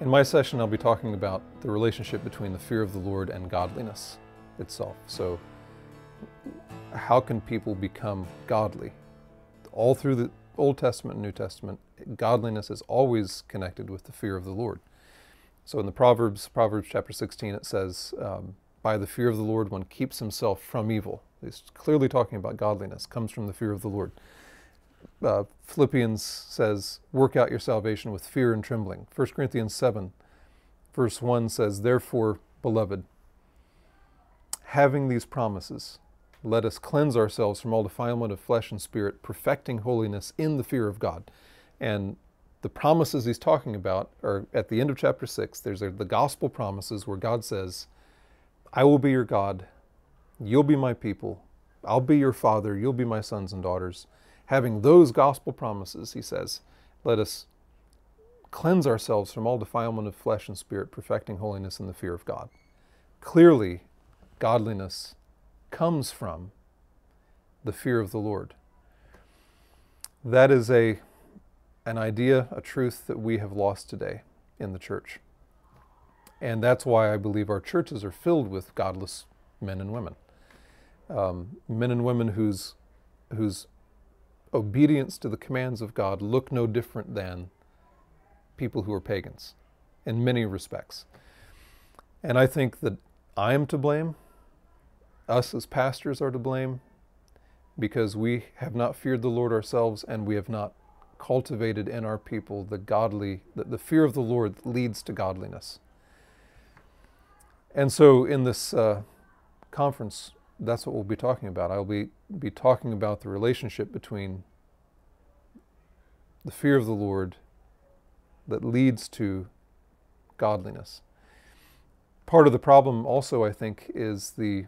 In my session, I'll be talking about the relationship between the fear of the Lord and godliness itself. So, how can people become godly? All through the Old Testament and New Testament, godliness is always connected with the fear of the Lord. So in the Proverbs chapter 16, it says, by the fear of the Lord, one keeps himself from evil. He's clearly talking about godliness, comes from the fear of the Lord. Philippians says, work out your salvation with fear and trembling. 1 Corinthians 7, verse 1 says, therefore, beloved, having these promises, let us cleanse ourselves from all defilement of flesh and spirit, perfecting holiness in the fear of God. And the promises he's talking about are at the end of chapter 6. There's the gospel promises where God says, I will be your God, you'll be my people, I'll be your father, you'll be my sons and daughters. Having those gospel promises, he says, let us cleanse ourselves from all defilement of flesh and spirit, perfecting holiness in the fear of God. Clearly, godliness comes from the fear of the Lord. That is an idea, a truth that we have lost today in the church. And that's why I believe our churches are filled with godless men and women. Men and women whose obedience to the commands of God look no different than people who are pagans in many respects. And I think that I am to blame. Us as pastors are to blame because we have not feared the Lord ourselves, and we have not cultivated in our people the fear of the Lord that leads to godliness. And so in this conference, that's what we'll be talking about. I'll be talking about the relationship between the fear of the Lord that leads to godliness. Part of the problem also, I think, is the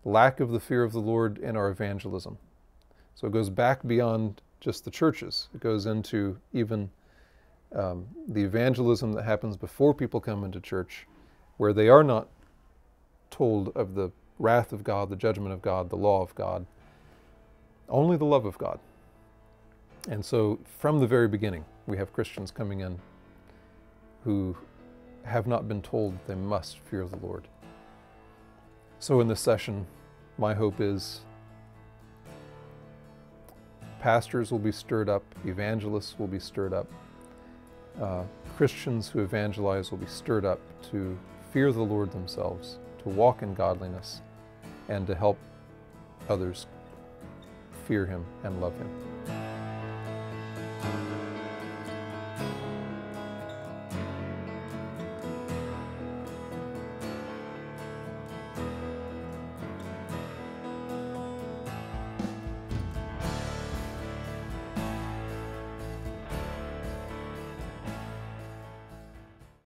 lack of the fear of the Lord in our evangelism. So it goes back beyond just the churches. It goes into even the evangelism that happens before people come into church, where they are not told of the wrath of God, the judgment of God, the law of God, only the love of God. And so from the very beginning, we have Christians coming in who have not been told they must fear the Lord. So in this session, my hope is pastors will be stirred up, evangelists will be stirred up, Christians who evangelize will be stirred up to fear the Lord themselves, to walk in godliness, and to help others fear Him and love Him.